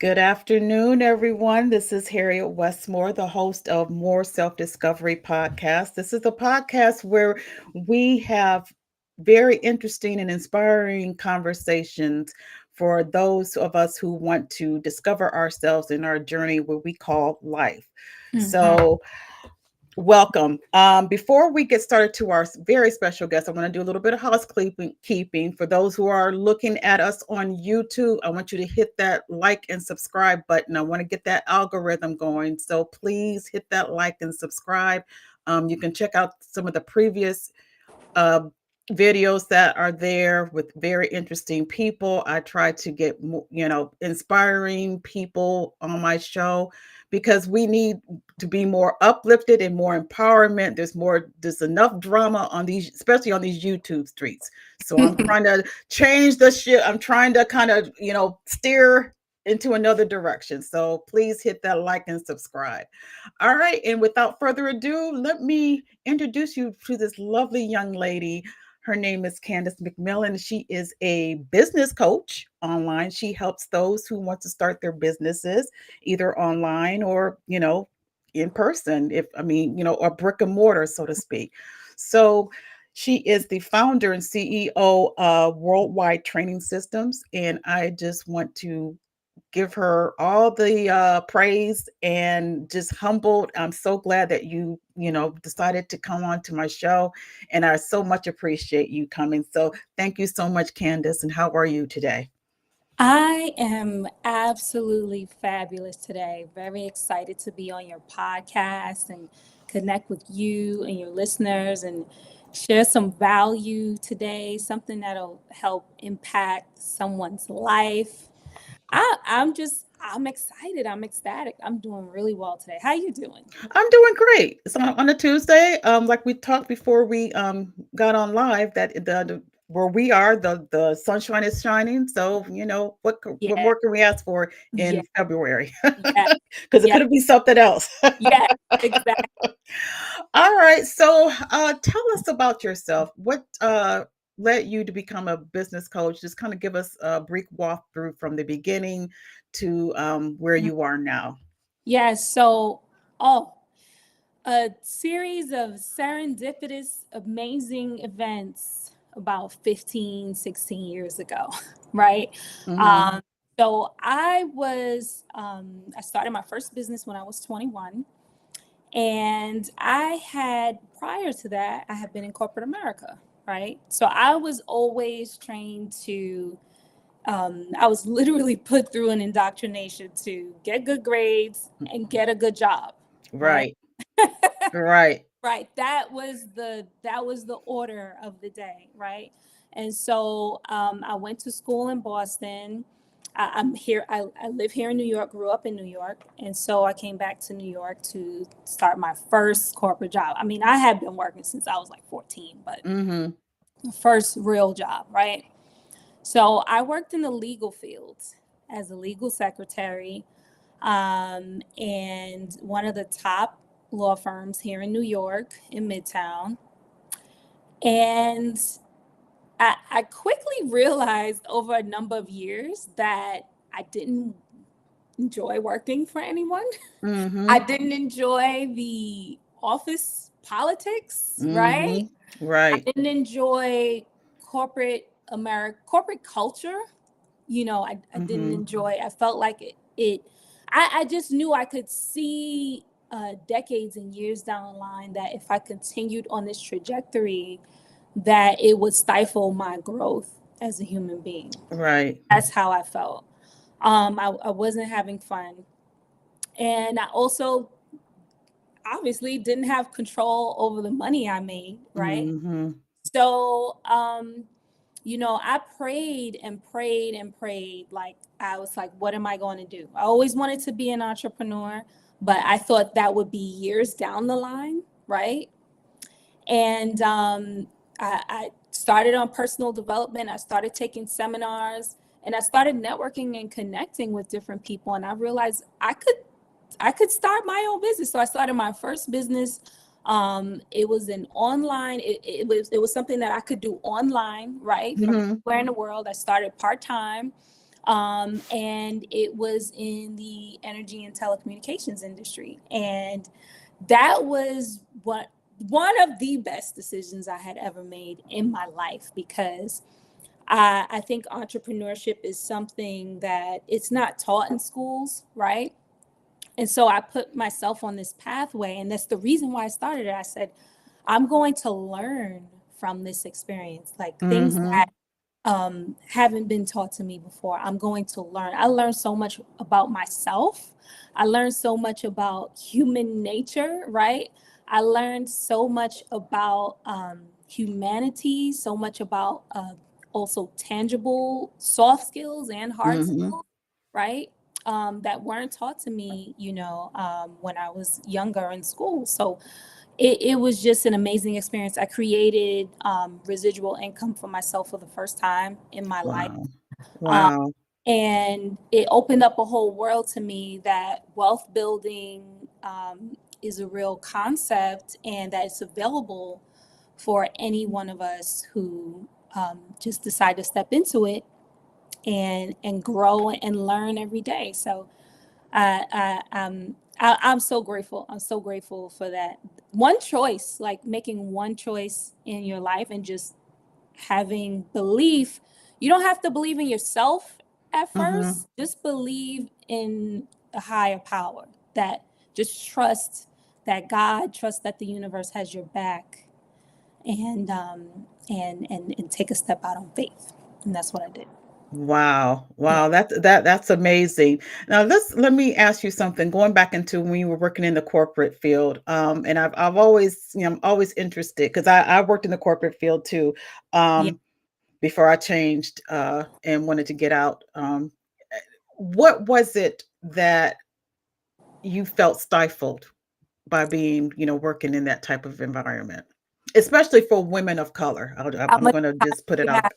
Good afternoon, everyone. This is Harriet Westmore, the host of More Self Discovery Podcast. This is a podcast where we have very interesting and inspiring conversations for those of us who want to discover ourselves in our journey, what we call life. Mhm. So, welcome. Before we get started to our very special guest, I'm going to do a little bit of housekeeping. For those who are looking at us on YouTube, I want you to hit that like and subscribe button. I want to get that algorithm going. So please hit that like and subscribe. You can check out some of the previous uh, videos that are there with very interesting people. I try to get, inspiring people on my show because we need to be more uplifted and more empowerment. There's enough drama on these, especially on these YouTube streets. So I'm trying to change the shit. I'm trying to kind of, steer into another direction. So please hit that like and subscribe. All right. And without further ado, let me introduce you to this lovely young lady. Her name is Candice McMillian. She is a business coach online. She helps those who want to start their businesses either online or, in person, or brick and mortar, so to speak. So she is the founder and CEO of Worldwide Training Systems. And I just want to give her all the praise and just humbled. I'm so glad that you decided to come on to my show, and I so much appreciate you coming. So thank you so much, Candice. And how are you today? I am absolutely fabulous today. Very excited to be on your podcast and connect with you and your listeners and share some value today, something that'll help impact someone's life. I'm excited. I'm ecstatic. I'm doing really well today. How you doing? I'm doing great. It's on a Tuesday. Like we talked before we got on live, that the where we are, the sunshine is shining. So what Yeah, more can we ask for yeah, in February? yeah, Because it yeah, could be something else. yeah, exactly. All right. So tell us about yourself. What led you to become a business coach? Just kind of give us a brief walkthrough from the beginning to where you are now. Yeah, so oh, a series of serendipitous, amazing events about 15, 16 years ago, right? Hmm. Um, I started my first business when I was 21. And prior to that, I had been in corporate America, right? So I was always trained I was literally put through an indoctrination to get good grades and get a good job, right? Right. Right. Right. That was the order of the day, right? And so I went to school in Boston. I'm here. I live here in New York. Grew up in New York, and so I came back to New York to start my first corporate job. I mean, I had been working since I was like 14, but Hmm. the first real job, right? So I worked in the legal field as a legal secretary, and one of the top law firms here in New York in Midtown. And I quickly realized over a number of years that I didn't enjoy working for anyone. I Hmm. didn't enjoy the office politics, right? Hmm. I Right. didn't enjoy corporate culture. I didn't Hmm. enjoy. I felt like I just knew I could see decades and years down the line that if I continued on this trajectory, that it would stifle my growth as a human being. Right. That's how I felt. I wasn't having fun. And I also obviously didn't have control over the money I made, right? Hmm. So, I prayed and prayed and prayed. Like, I was like, what am I going to do? I always wanted to be an entrepreneur, but I thought that would be years down the line, right? And I started on personal development. I started taking seminars and I started networking and connecting with different people. And I realized I could start my own business. So I started my first business. It was an online. It was something that I could do online, right, from Hmm. anywhere in the world. I started part time. And it was in the energy and telecommunications industry. And that was one of the best decisions I had ever made in my life, because I think entrepreneurship is something that it's not taught in schools, right? And so I put myself on this pathway, and that's the reason why I started it. I said, I'm going to learn from this experience, like things that Mm-hmm. haven't been taught to me before. I'm going to learn. I learned so much about myself. I learned so much about human nature, right? I learned so much about humanity, so much about also tangible soft skills and hard Mm-hmm. skills, right? That weren't taught to me, when I was younger in school. So it was just an amazing experience. I created residual income for myself for the first time in my life. Wow. Um, Wow. and it opened up a whole world to me that wealth building is a real concept, and that it's available for any one of us who just decide to step into it and grow and learn every day. So I'm so grateful. I'm so grateful for that. One choice, like making one choice in your life and just having belief. You don't have to believe in yourself at Mm-hmm. first. Just believe in a higher power. That just trust that God, trust that the universe has your back, and take a step out on faith. And that's what I did. Wow. Yeah. Wow. That's amazing. Now let me ask you something. Going back into when you were working in the corporate field, and I've always, I'm always interested because I worked in the corporate field too, Yeah. before I changed and wanted to get out. What was it that you felt stifled by being, working in that type of environment, especially for women of color? How I'm much going to time just put do it you out have?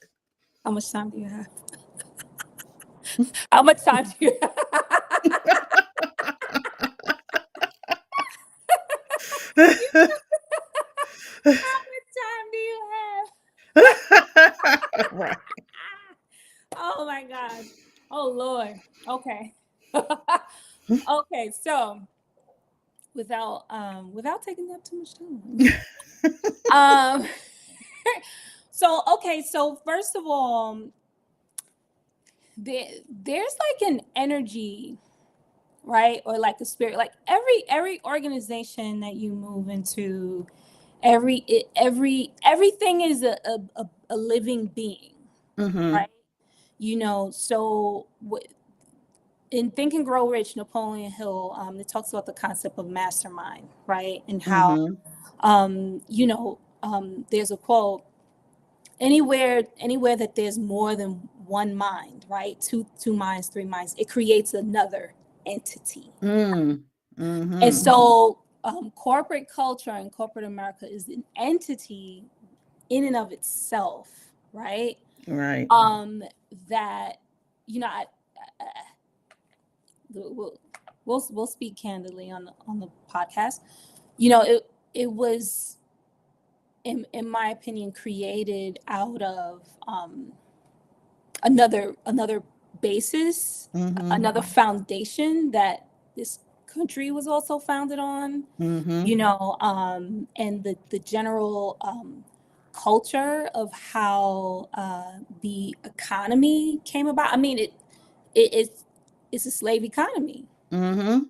How much time do you have? How much time do you have? there. How much time do you have? Right. Oh my gosh. Oh Lord. Okay. Okay, so without taking up too much time. Um so first of all, there's like an energy, right? Or like a spirit. Like every organization that you move into, everything is a living being, Mhm. right? So in Think and Grow Rich, Napoleon Hill, it talks about the concept of mastermind, right? And how, Mhm. there's a quote: anywhere that there's more than one mind, right? Two minds, three minds, it creates another entity. Mm. And Mhm. so, corporate culture and corporate America is an entity in and of itself, right? Right. Um, that I we'll, we'll speak candidly on the podcast. It was, in my opinion, created out of another basis, Mhm. another foundation that this country was also founded on. Mhm. And the general culture of how the economy came about. I mean, it's a slave economy, Mhm.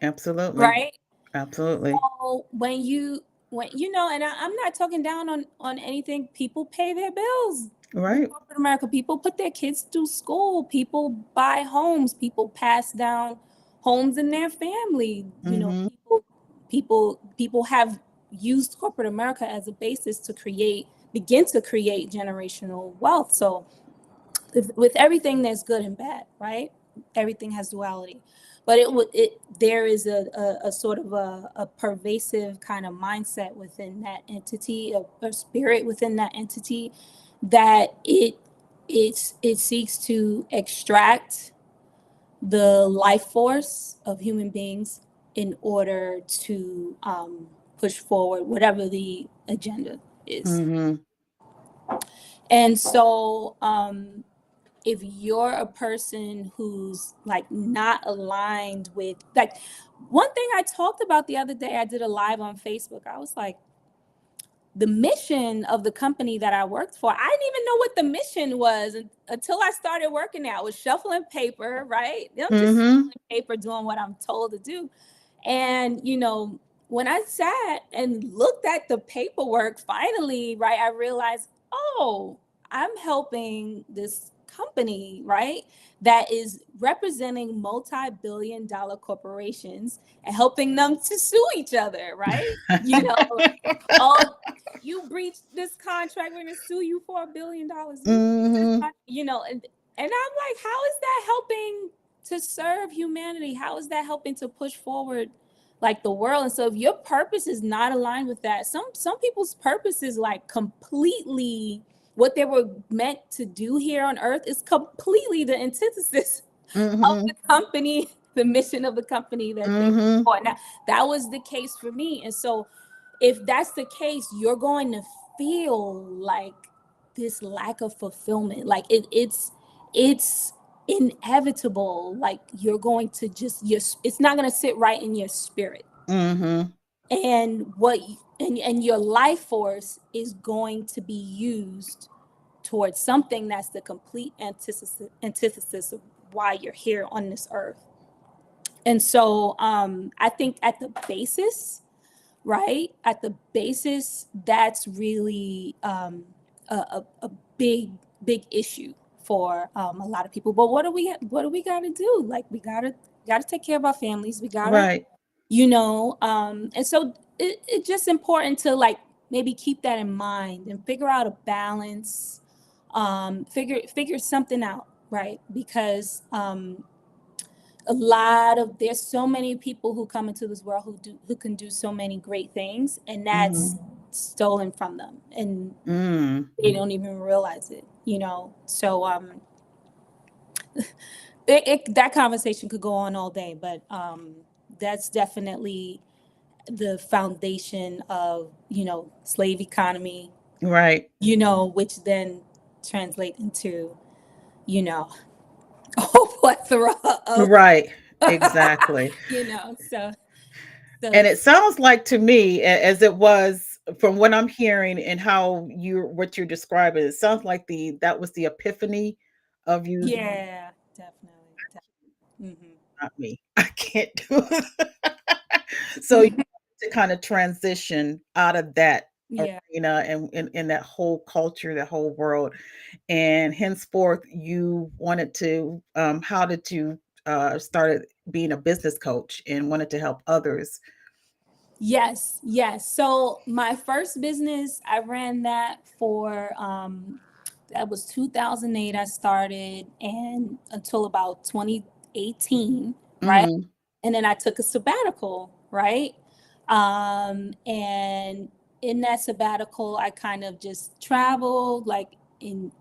Absolutely. right? Absolutely. So and I'm not talking down on anything. People pay their bills in Right. corporate America. People put their kids through school. People buy homes. People pass down homes in their family. Mhm. People have used corporate America as a basis to begin to create generational wealth. So with everything, there's good and bad, right? Everything has duality, but there is a sort of a pervasive kind of mindset within that entity, a spirit within that entity, that it seeks to extract the life force of human beings in order to push forward whatever the agenda is. Mhm. And so if you're a person who's like not aligned with, like, one thing I talked about the other day, I did a live on Facebook. I was like, the mission of the company that I worked for, I didn't even know what the mission was until I started working there. I was shuffling paper, right? I'm just Mm-hmm. shuffling paper, doing what I'm told to do. And, you know, when I sat and looked at the paperwork, finally, right, I realized, oh, I'm helping this company, right, that is representing multi-billion-dollar corporations and helping them to sue each other, right? You know, oh, you breached this contract, we're going to sue you for $1 billion. Mm-hmm. You know, and I'm like, how is that helping to serve humanity? How is that helping to push forward like the world? And so if your purpose is not aligned with that, some people's purpose is like completely what they were meant to do here on earth is completely the antithesis of Mm-hmm. the company, the mission of the company that they Mm-hmm. for. Now, that was the case for me. And so if that's the case, you're going to feel like this lack of fulfillment. Like it's inevitable. Like you're going to just it's not going to sit right in your spirit. Mm-hmm. And and your life force is going to be used towards something that's the complete antithesis of why you're here on this earth. And so I think at the basis, right, at the basis, that's really a big issue for a lot of people. But what do we got to do? Like we got to take care of our families. We got to, Right. you know, and so it's just important to like maybe keep that in mind and figure out a balance, figure something out, right? Because there's so many people who come into this world who can do so many great things, and Mm-hmm. that's stolen from them, and Mm. they don't even realize it, you know. So that conversation could go on all day, but that's definitely the foundation of, you know, slave economy, Right. you know, which then translate into, you know, a whole plethora of Right. Exactly. you know, so And it sounds like to me, as it was from what I'm hearing and how what you're describing, it sounds like that was the epiphany of you, yeah, definitely, definitely. not me. I can't do it. So you have to kind of transition out of that Yeah. arena and in that whole culture, that whole world. And henceforth, you wanted to, how did you started being a business coach and wanted to help others? Yes, yes. So my first business, I ran that for that was 2008 I started, and until about 2018, right? Mhm. And then I took a sabbatical, right? And in that sabbatical, I kind of just traveled, like in,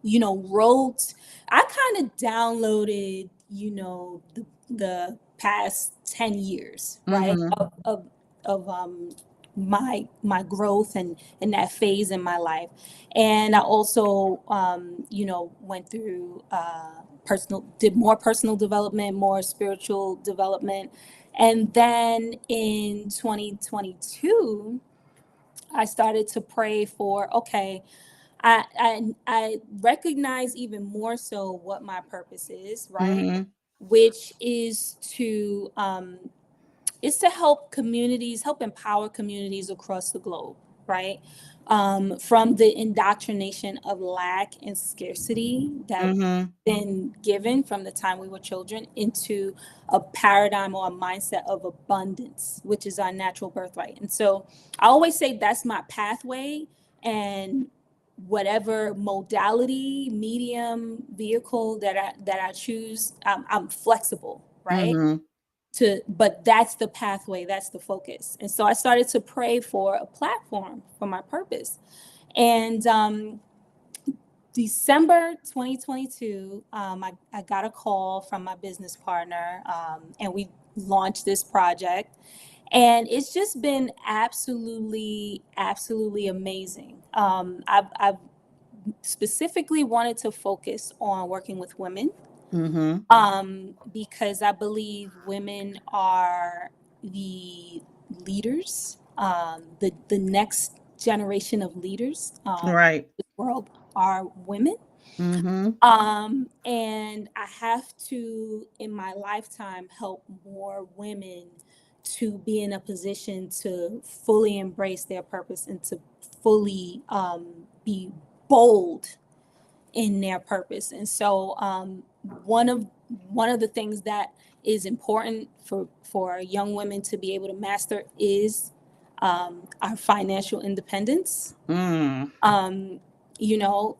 you know, wrote. I kind of downloaded, you know, the past 10 years, right? Mhm. Of my growth and in that phase in my life. And I also you know, went through did more personal development, more spiritual development. And then in 2022, I started to pray for, okay, I recognize even more so what my purpose is, right? Mhm. Which is to help communities, help empower communities across the globe, right? From the indoctrination of lack and scarcity that we've Mhm. been given from the time we were children into a paradigm or a mindset of abundance, which is our natural birthright. And so I always say that's my pathway, and whatever modality, medium, vehicle that I choose, I'm flexible, right? Mhm. But that's the pathway, that's the focus. And so I started to pray for a platform for my purpose. And December 2022, I got a call from my business partner, and we launched this project. And it's just been absolutely amazing. I've specifically wanted to focus on working with women, Mm-hmm. because I believe women are the leaders, the next generation of leaders Right. in the world are women. Mm-hmm. And I have to, in my lifetime, help more women to be in a position to fully embrace their purpose and to fully be bold in their purpose. And so one of one of the things that is important for young women to be able to master is our financial independence. Mm. Um,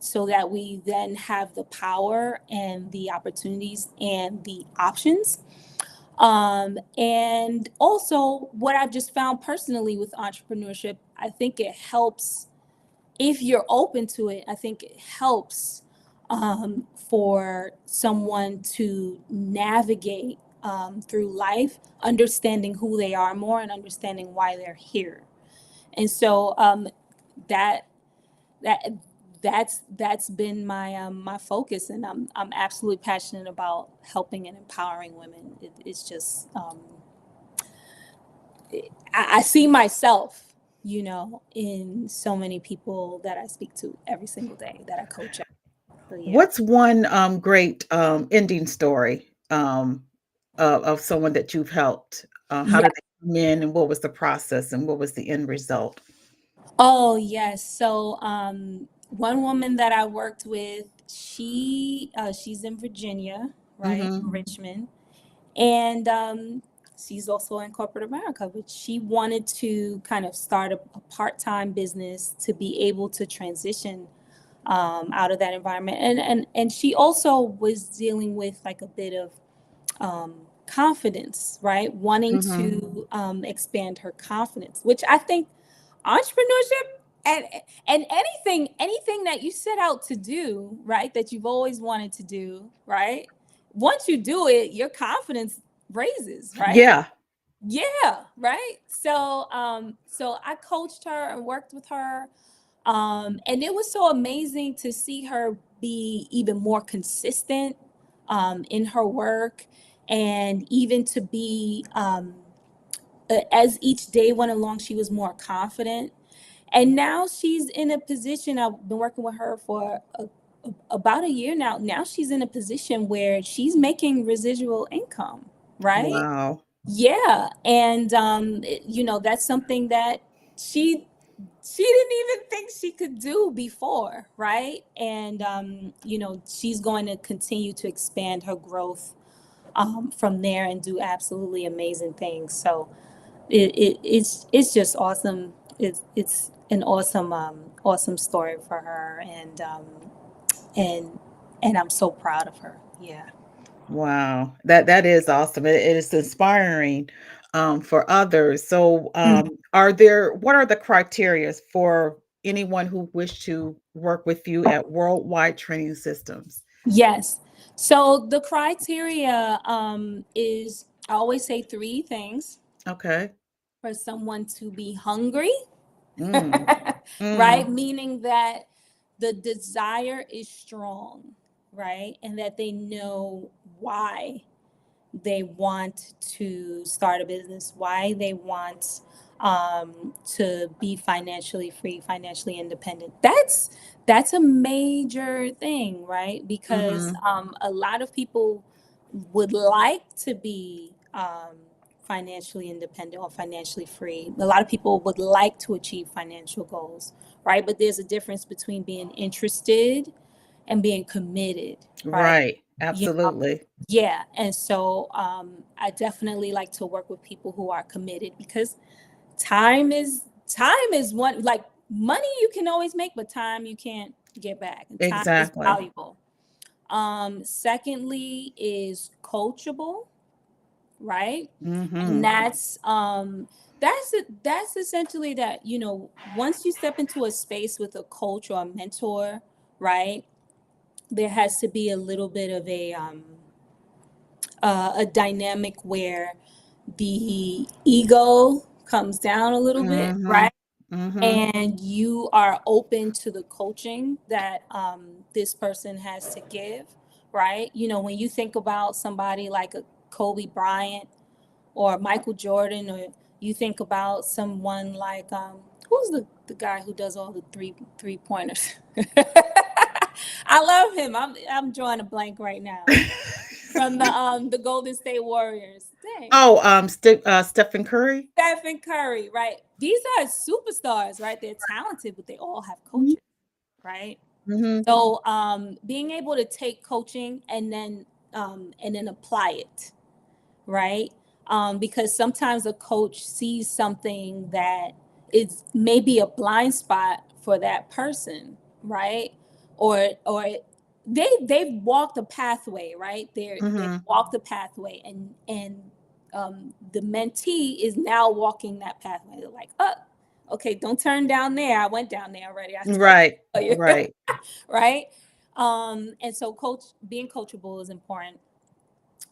so that we then have the power and the opportunities and the options. And also, what I've just found personally with entrepreneurship, I think it helps if you're open to it. I think it helps for someone to navigate through life, understanding who they are more and understanding why they're here. And so that that that's been my focus, and I'm absolutely passionate about helping and empowering women. It's just I see myself, in so many people that I speak to every single day that I coach. So yeah. What's one great ending story of someone that you've helped? How Yeah. did they come in, and what was the process, and what was the end result? Oh yes. So one woman that I worked with, she's in Virginia, right? Mm-hmm. Richmond. And she's also in corporate America, but she wanted to kind of start a part-time business to be able to transition out of that environment. And she also was dealing with like a bit of confidence, right? Wanting Mm-hmm. to expand her confidence, which I think entrepreneurship and anything that you set out to do, right, that you've always wanted to do, right, once you do it, your confidence raises, right? Yeah. Yeah, right. So I coached her and worked with her, and it was so amazing to see her be even more consistent in her work, and even to be as each day went along, she was more confident. And now she's in a position, I've been working with her for about a year now. Now she's in a position where she's making residual income, right? Wow. Yeah. And, that's something that she didn't even think she could do before, right? And, she's going to continue to expand her growth from there and do absolutely amazing things. So, it's just awesome. It's an awesome story for her, and and I'm so proud of her. Yeah. Wow. That is awesome. It is inspiring for others. So, Mhm. what are the criteria for anyone who wish to work with you at Worldwide Training Systems? Yes. So the criteria is, I always say three things: Okay. for someone to be hungry, Mm. right? Mm. Meaning that the desire is strong, right? And that they know why they want to start a business, why they want to be financially free, financially independent. That's a major thing, right? Because Mhm. a lot of people would like to be financially independent or financially free. A lot of people would like to achieve financial goals, right? But there's a difference between being interested and being committed, right? Right. You Absolutely. Yeah, and so I definitely like to work with people who are committed, because time is one, like money you can always make, but time you can't get back, and time is Exactly. valuable. Secondly is coachable, right? And Mhm. that's essentially that, once you step into a space with a coach or a mentor, right? There has to be a little bit of a dynamic where the ego comes down a little bit, Mhm. right? Mm-hmm. and you are open to the coaching that this person has to give, right? You know, when you think about somebody like a Kobe Bryant or Michael Jordan, or you think about someone like who's the guy who does all the three pointers? I love him. I'm drawing a blank right now from the Golden State Warriors. Dang. Oh, Stephen Curry. Stephen Curry, right? These are superstars, right? They're talented, but they all have Mm-hmm. coaches, right? Mm-hmm. So being able to take coaching and then apply it, right? Because sometimes a coach sees something that is maybe a blind spot for that person, right? Or they've walked a pathway, right? They've Mm-hmm. walked a pathway, and the mentee is now walking that pathway. They're like, oh, okay, don't turn down there. I went down there already. I told Right. you, Right. right? And so being coachable is important,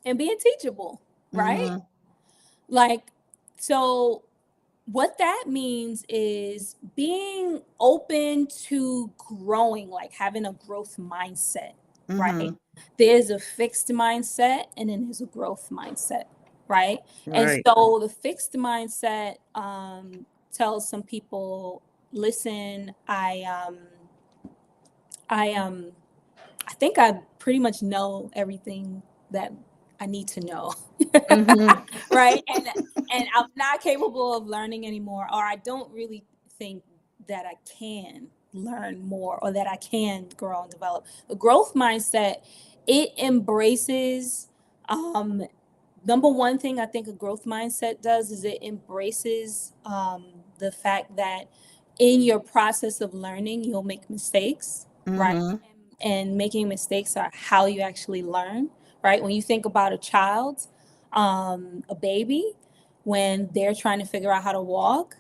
and being teachable, right? Mm-hmm. Like, so what that means is being open to growing, like having a growth mindset, right? Mm-hmm. There's a fixed mindset and then there's a growth mindset, right? And Right. so the fixed mindset tells some people, listen, I I think I pretty much know everything that I need to know. Mm-hmm. Right? And I'm not capable of learning anymore, or I don't really think that I can learn more or that I can grow and develop. The growth mindset, it embraces number one thing I think a growth mindset does is it embraces the fact that in your process of learning, you'll make mistakes, right? Mm-hmm. And making mistakes are how you actually learn, right? When you think about a child, a baby, when they're trying to figure out how to walk,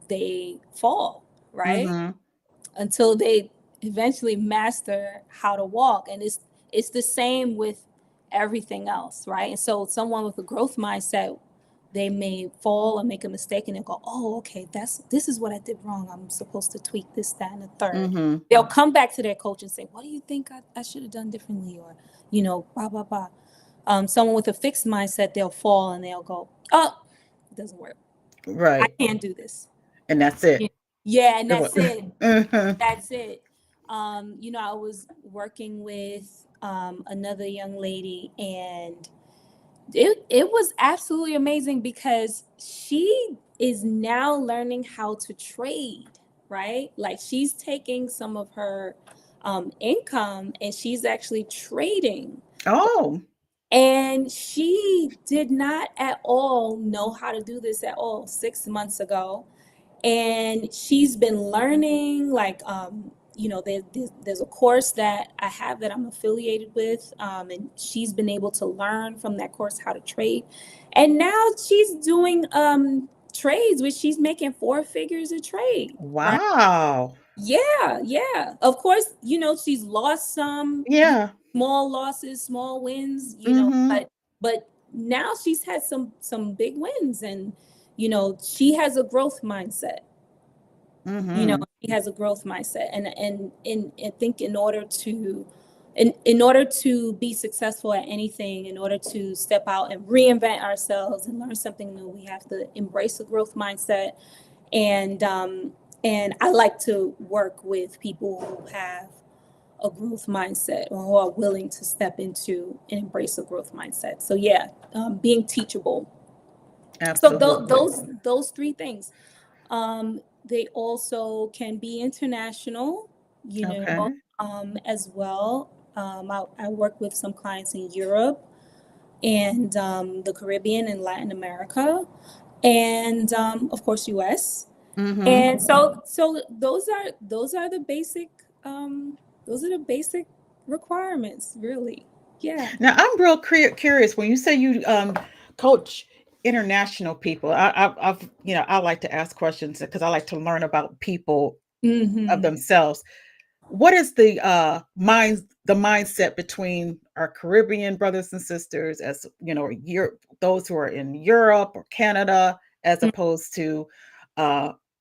they fall, right? Mm-hmm. Until they eventually master how to walk. And it's the same with everything else, right? And so someone with a growth mindset, they may fall or make a mistake and they'll go, oh, okay, this is what I did wrong. I'm supposed to tweak this, that, and the third. Mm-hmm. They'll come back to their coach and say, what do you think I should have done differently? Or, blah, blah, blah. Someone with a fixed mindset, they'll fall and they'll go, oh, it doesn't work. I Right. can't do this. And that's it. Yeah, and It wa- that's it. Mhm. That's it. I was working with another young lady, and it was absolutely amazing because she is now learning how to trade, right? Like she's taking some of her income and she's actually trading. Oh. And she did not at all know how to do this at all 6 months ago, and she's been learning like there's a course that I have that I'm affiliated with, and she's been able to learn from that course how to trade, and now she's doing trades which she's making four figures a trade, right? Wow. Yeah, of course, she's lost some, Yeah. small losses, small wins, Mm-hmm. but now she's had some big wins, and she has a growth mindset. Mm-hmm. She has a growth mindset, and I think in order to be successful at anything, in order to step out and reinvent ourselves and learn something new, we have to embrace a growth mindset. And I like to work with people who have a growth mindset or who are willing to step into and embrace a growth mindset. So yeah, being teachable. So Absolutely. those three things. They also can be international, Okay. as well. I work with some clients in Europe and the Caribbean and Latin America, and of course US. Mm-hmm. And so those are the basic requirements, really. Yeah. Now I'm real curious when you say you coach international people. I like to ask questions because I like to learn about people of Mm-hmm. themselves. What is the mindset between our Caribbean brothers and sisters, as Europe, those who are in Europe or Canada, as opposed to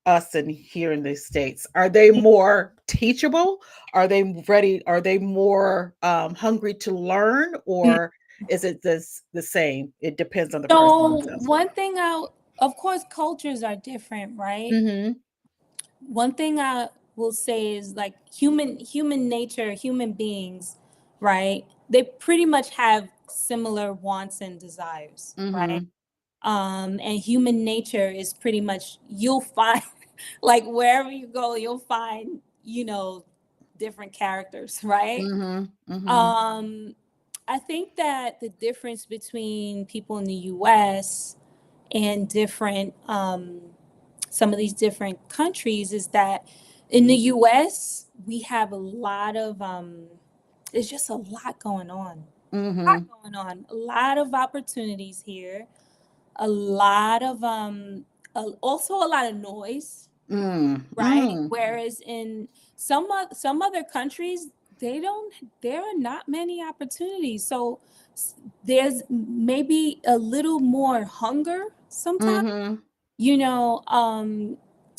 us in here in the States? Are they more teachable? Are they ready? Are they more hungry to learn, or is it the same? It depends on the person So themselves. one thing of course, cultures are different, right? Mm-hmm. One thing I will say is like human nature, human beings, right? They pretty much have similar wants and desires, right? Mm-hmm. And human nature is pretty much, you'll find like wherever you go, you'll find, different characters, right? Mm-hmm. Mm-hmm. Um, I think that the difference between people in the US and different some of these different countries is that in the US we have a lot of there's just a lot going on. Mm-hmm. A lot of opportunities here, a lot of also a lot of noise, right? Mm-hmm. Whereas in some other countries, they don't there are not many opportunities. So there's maybe a little more hunger sometimes, Mm-hmm. you know um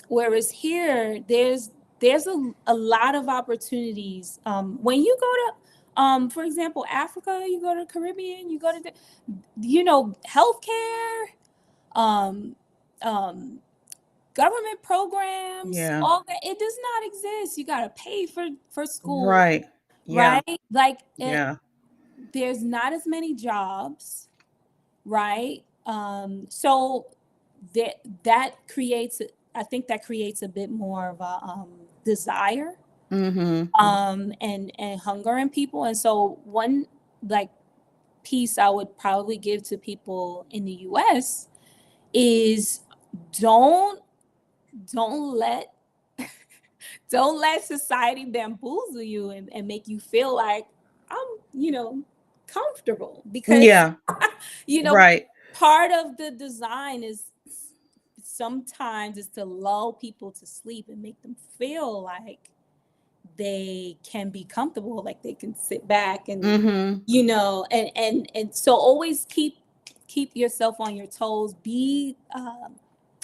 whereas here there's a lot of opportunities when you go to for example, Africa, you go to Caribbean, you go to the, healthcare, um um government programs, Yeah. all that, it does not exist. You got to pay for school, Right. Yeah. right? Like Yeah. there's not as many jobs, right? So that creates, I think that creates a bit more of a desire Mm-hmm. and hunger in people. And so one like piece I would probably give to people in the US is don't don't let don't let society bamboozle you and make you feel like I'm, comfortable, because Yeah. you know Right. part of the design is sometimes is to lull people to sleep and make them feel like they can be comfortable, like they can sit back and Mm-hmm. and so always keep yourself on your toes. Be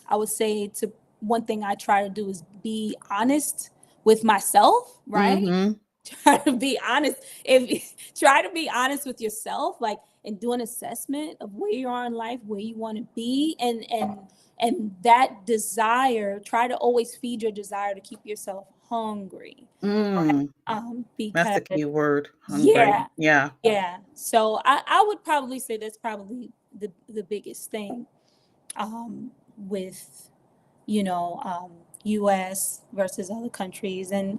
I would say to one thing I try to do is be honest with myself, right? Mm-hmm. Try to be honest. If try to be honest with yourself, like, and do an assessment of where you are in life, where you want to be, and that desire. Try to always feed your desire to keep yourself hungry, right? Mm. That's Because the key word, hungry. yeah, Yeah. yeah. So I would probably say that's probably the biggest thing with U.S. versus other countries, and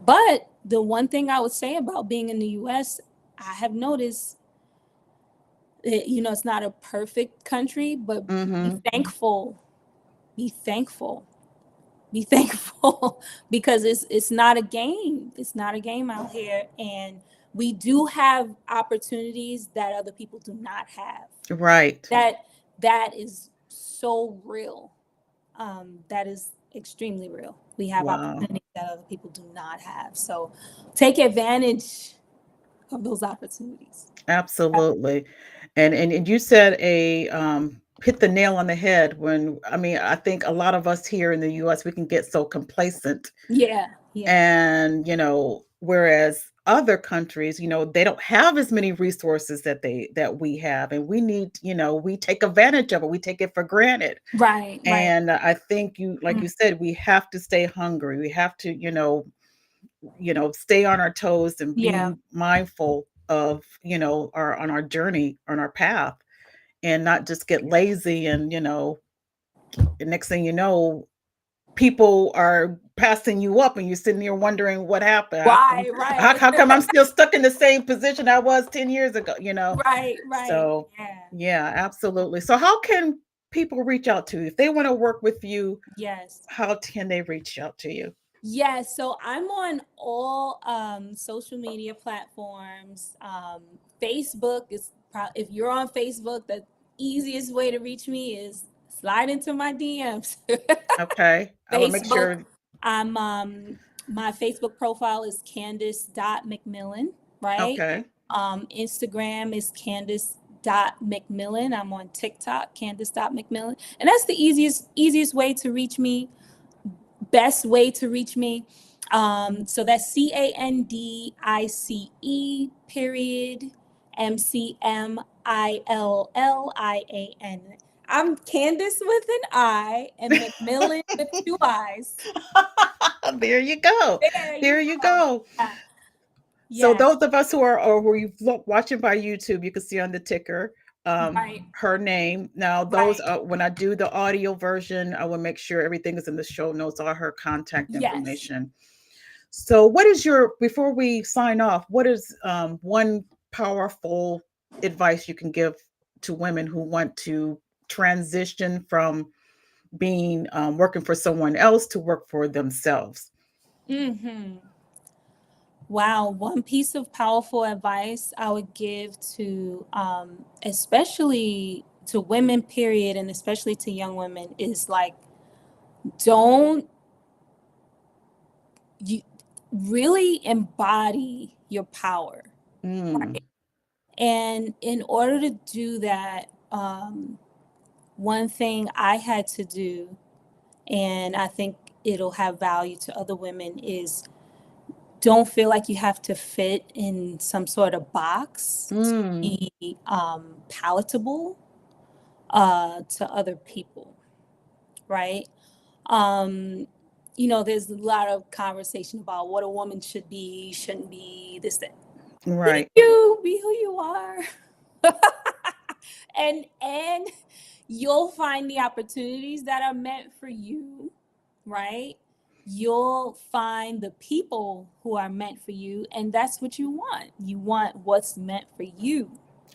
but the one thing I would say about being in the U.S., I have noticed that, it's not a perfect country, but be Mm-hmm. thankful, be thankful, be thankful, because it's not a game. It's not a game out here, and we do have opportunities that other people do not have. Right. That is so real. That is extremely real. We have Wow. opportunities that other people do not have. So take advantage of those opportunities. Absolutely. And you said a hit the nail on the head when I mean I think a lot of us here in the US we can get so complacent Yeah, yeah. and whereas other countries they don't have as many resources that we have, and we need we take advantage of it, we take it for granted. Right, right. And I think you like Mm, you said, we have to stay hungry, we have to stay on our toes and yeah, be mindful of our on our journey, on our path, and not just get lazy and the next thing you know people are passing you up and you're sitting there wondering what happened. right, How right. come I'm still stuck in the same position I was 10 years ago? Right, right. So Yeah. yeah, absolutely. So how can people reach out to you if they want to work with you? Yes. How can they reach out to you? Yes. So I'm on all social media platforms. Facebook is if you're on Facebook, the easiest way to reach me is slide into my DMs. Okay, I will make Facebook. sure. I'm My Facebook profile is Candice.McMillian, right? Okay. Instagram is Candice Candice.McMillian. I'm on TikTok, Candice.McMillian. And that's the easiest way to reach me, best way to reach me. So that's CANDICE period McMillian. I'm Candice with an I and McMillan with two I's. There you go. There you There you go. go. Yeah. So Yeah. those of us who are or who you look watching by YouTube, you can see on the ticker Right. her name. Now those Right. when I do the audio version, I will make sure everything is in the show notes, all her contact Yes. information. So what is your before we sign off, what is one powerful advice you can give to women who want to transition from being working for someone else to work for themselves? Mm-hmm. Wow, one piece of powerful advice I would give to, especially to women, period, and especially to young women is like, don't you really embody your power, Mm, right? And in order to do that, one thing I had to do, and I think it'll have value to other women, is don't feel like you have to fit in some sort of box to mm, be palatable to other people, right? Um, there's a lot of conversation about what a woman should be, shouldn't be, this, that. right. Be who you are. And you'll find the opportunities that are meant for you, right? You'll find the people who are meant for you, and that's what you want. You want what's meant for you,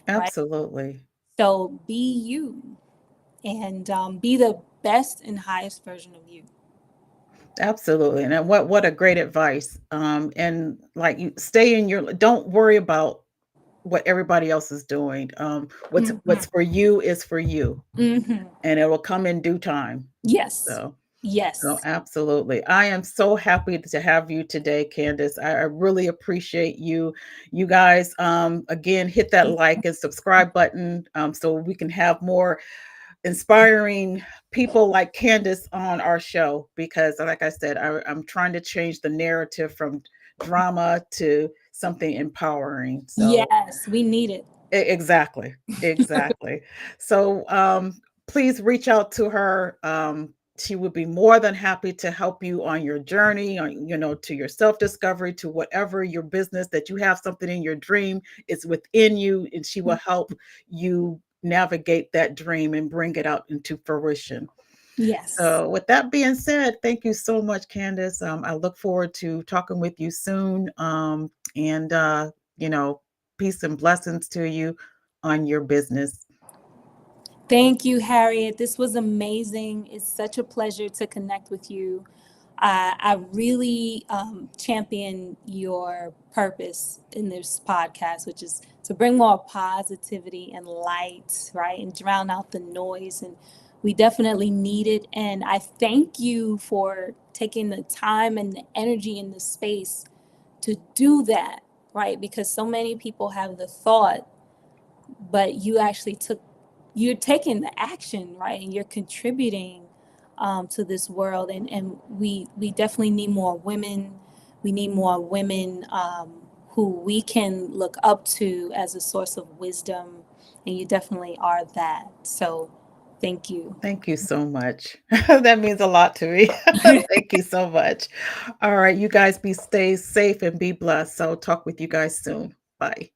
right? Absolutely. So be you, and be the best and highest version of you. Absolutely. And what a great advice. And like you stay in your don't worry about what everybody else is doing. What's Hmm. for you is for you Hmm. and it will come in due time. Yes. So so Yes. absolutely. I am so happy to have you today, Candace. I really appreciate you. You guys, again, hit that like and subscribe button so we can have more inspiring people like Candace on our show because, like I said, I'm trying to change the narrative from drama to something empowering. So Yes, we need it. exactly, exactly. So please reach out to her. She would be more than happy to help you on your journey, on to your self discovery, to whatever your business that you have something in your dream is within you, and she will help you navigate that dream and bring it out into fruition. Yes. So, with that being said, thank you so much, Candace. I look forward to talking with you soon. And, you know, peace and blessings to you on your business. Thank you, Harriet. This was amazing. It's such a pleasure to connect with you. I really champion your purpose in this podcast, which is to bring more positivity and light, right? And drown out the noise. And we definitely need it. And I thank you for taking the time and the energy in the space to do that, right? Because so many people have the thought, but you're taking the action, right? And you're contributing to this world. And we definitely need more women. We need more women who we can look up to as a source of wisdom. And you definitely are that. So thank you. Thank you so much. That means a lot to me. Thank you so much. All right, you guys stay safe and be blessed. So, talk with you guys soon. Bye.